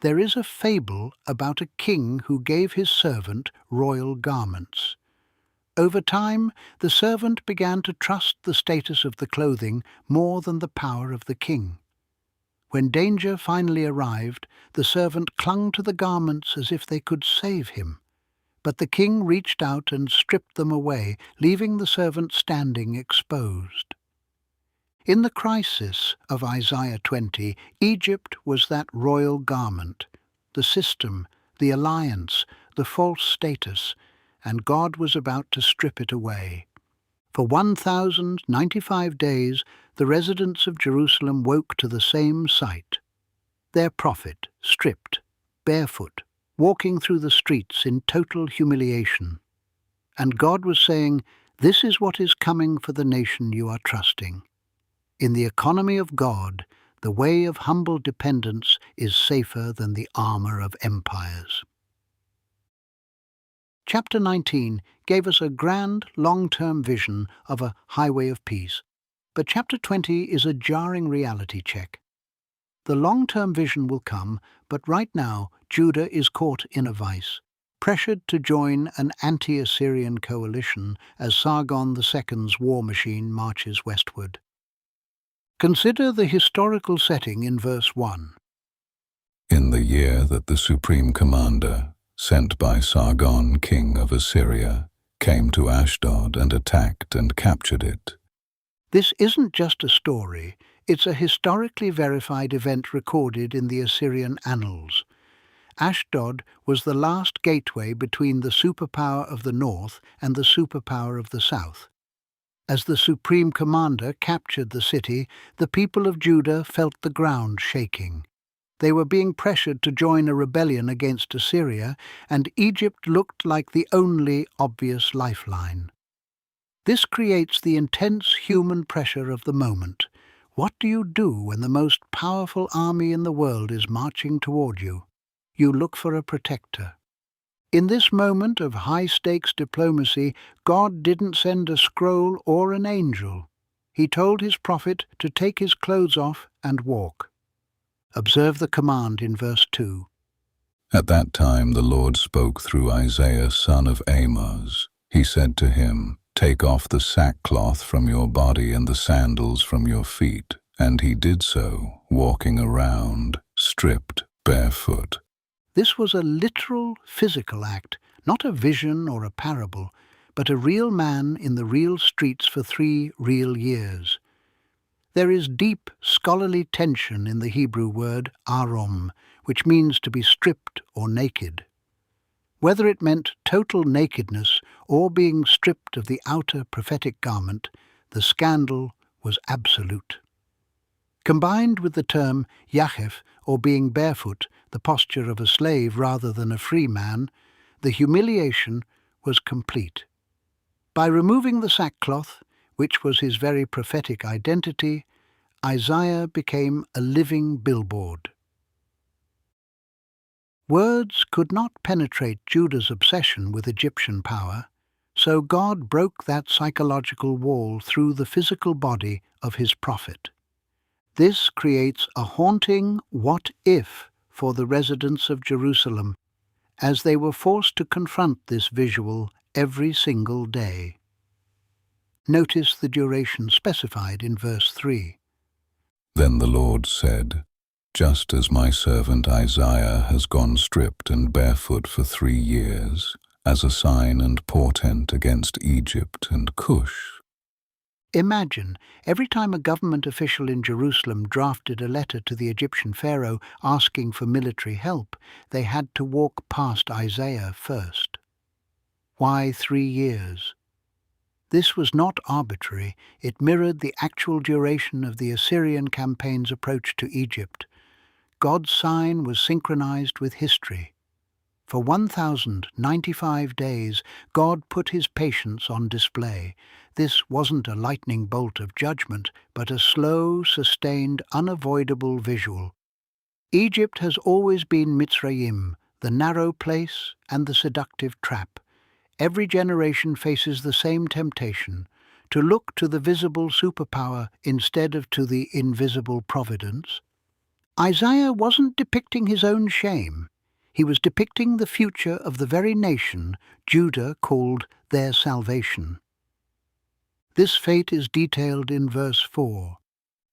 There is a fable about a king who gave his servant royal garments. Over time, the servant began to trust the status of the clothing more than the power of the king. When danger finally arrived, the servant clung to the garments as if they could save him. But the king reached out and stripped them away, leaving the servant standing exposed. In the crisis of Isaiah 20, Egypt was that royal garment, the system, the alliance, the false status, and God was about to strip it away. For 1,095 days, the residents of Jerusalem woke to the same sight. Their prophet, stripped, barefoot, walking through the streets in total humiliation. And God was saying, "This is what is coming for the nation you are trusting." In the economy of God, the way of humble dependence is safer than the armor of empires. Chapter 19 gave us a grand, long-term vision of a highway of peace, but Chapter 20 is a jarring reality check. The long-term vision will come, but right now Judah is caught in a vice, pressured to join an anti-Assyrian coalition as Sargon II's war machine marches westward. Consider the historical setting in verse 1. In the year that the supreme commander, sent by Sargon, king of Assyria, came to Ashdod and attacked and captured it. This isn't just a story, it's a historically verified event recorded in the Assyrian annals. Ashdod was the last gateway between the superpower of the north and the superpower of the south. As the supreme commander captured the city, the people of Judah felt the ground shaking. They were being pressured to join a rebellion against Assyria, and Egypt looked like the only obvious lifeline. This creates the intense human pressure of the moment. What do you do when the most powerful army in the world is marching toward you? You look for a protector. In this moment of high-stakes diplomacy, God didn't send a scroll or an angel. He told his prophet to take his clothes off and walk. Observe the command in verse 2. At that time the Lord spoke through Isaiah son of Amoz. He said to him, "Take off the sackcloth from your body and the sandals from your feet." And he did so, walking around, stripped, barefoot. This was a literal, physical act, not a vision or a parable, but a real man in the real streets for 3 real years. There is deep, scholarly tension in the Hebrew word arom, which means to be stripped or naked. Whether it meant total nakedness or being stripped of the outer prophetic garment, the scandal was absolute. Combined with the term yachef, or being barefoot, the posture of a slave rather than a free man, the humiliation was complete. By removing the sackcloth, which was his very prophetic identity, Isaiah became a living billboard. Words could not penetrate Judah's obsession with Egyptian power, so God broke that psychological wall through the physical body of his prophet. This creates a haunting what-if for the residents of Jerusalem, as they were forced to confront this visual every single day. Notice the duration specified in verse 3. Then the Lord said, "Just as my servant Isaiah has gone stripped and barefoot for 3 years, as a sign and portent against Egypt and Cush." Imagine, every time a government official in Jerusalem drafted a letter to the Egyptian pharaoh asking for military help, they had to walk past Isaiah first. Why 3 years? This was not arbitrary. It mirrored the actual duration of the Assyrian campaign's approach to Egypt. God's sign was synchronized with history. For 1,095 days, God put his patience on display. This wasn't a lightning bolt of judgment, but a slow, sustained, unavoidable visual. Egypt has always been Mitzrayim, the narrow place and the seductive trap. Every generation faces the same temptation, to look to the visible superpower instead of to the invisible providence. Isaiah wasn't depicting his own shame. He was depicting the future of the very nation Judah called their salvation. This fate is detailed in verse 4.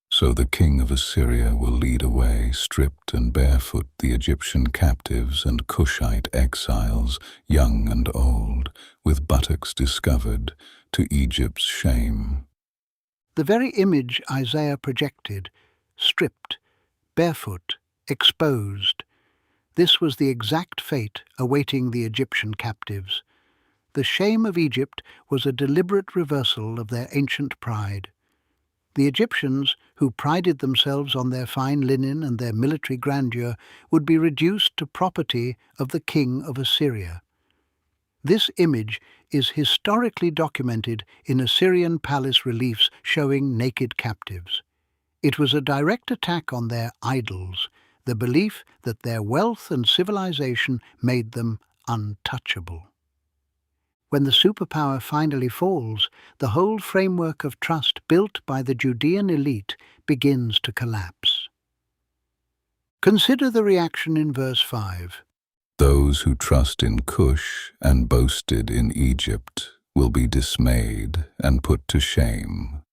So the king of Assyria will lead away, stripped and barefoot, the Egyptian captives and Cushite exiles, young and old, with buttocks discovered, to Egypt's shame. The very image Isaiah projected, stripped, barefoot, exposed, this was the exact fate awaiting the Egyptian captives. The shame of Egypt was a deliberate reversal of their ancient pride. The Egyptians, who prided themselves on their fine linen and their military grandeur, would be reduced to property of the king of Assyria. This image is historically documented in Assyrian palace reliefs showing naked captives. It was a direct attack on their idols, the belief that their wealth and civilization made them untouchable. When the superpower finally falls, the whole framework of trust built by the Judean elite begins to collapse. Consider the reaction in verse 5. Those who trust in Cush and boasted in Egypt will be dismayed and put to shame.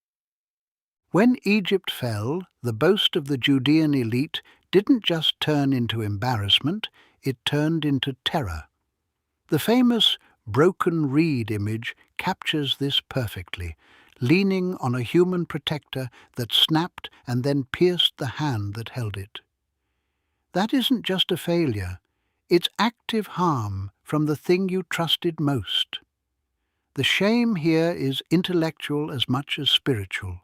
When Egypt fell, the boast of the Judean elite didn't just turn into embarrassment, it turned into terror. The famous broken reed image captures this perfectly, leaning on a human protector that snapped and then pierced the hand that held it. That isn't just a failure, it's active harm from the thing you trusted most. The shame here is intellectual as much as spiritual.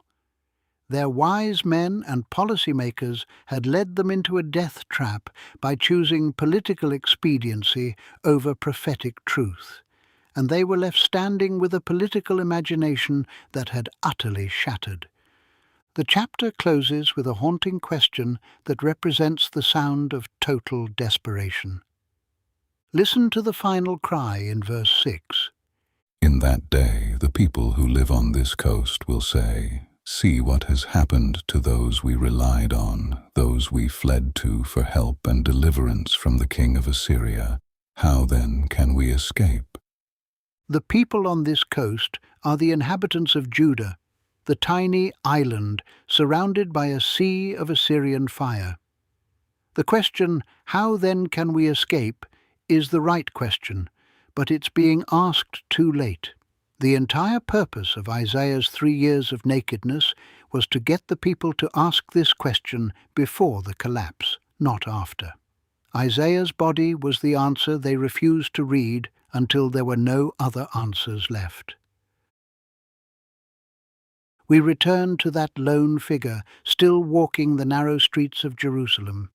Their wise men and policymakers had led them into a death trap by choosing political expediency over prophetic truth, and they were left standing with a political imagination that had utterly shattered. The chapter closes with a haunting question that represents the sound of total desperation. Listen to the final cry in verse 6. In that day, the people who live on this coast will say, "See what has happened to those we relied on, those we fled to for help and deliverance from the king of Assyria. How then can we escape?" The people on this coast are the inhabitants of Judah, the tiny island surrounded by a sea of Assyrian fire. The question, how then can we escape, is the right question, but it's being asked too late. The entire purpose of Isaiah's 3 years of nakedness was to get the people to ask this question before the collapse, not after. Isaiah's body was the answer they refused to read until there were no other answers left. We return to that lone figure still walking the narrow streets of Jerusalem.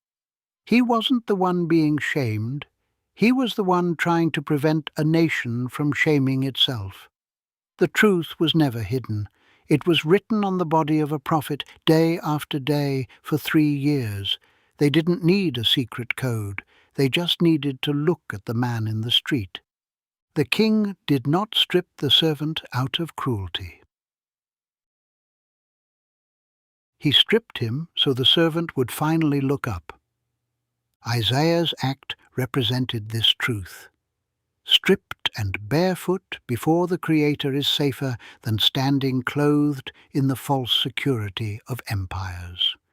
He wasn't the one being shamed. He was the one trying to prevent a nation from shaming itself. The truth was never hidden. It was written on the body of a prophet day after day for 3 years. They didn't need a secret code. They just needed to look at the man in the street. The king did not strip the servant out of cruelty. He stripped him so the servant would finally look up. Isaiah's act represented this truth. Stripped and barefoot before the Creator is safer than standing clothed in the false security of empires.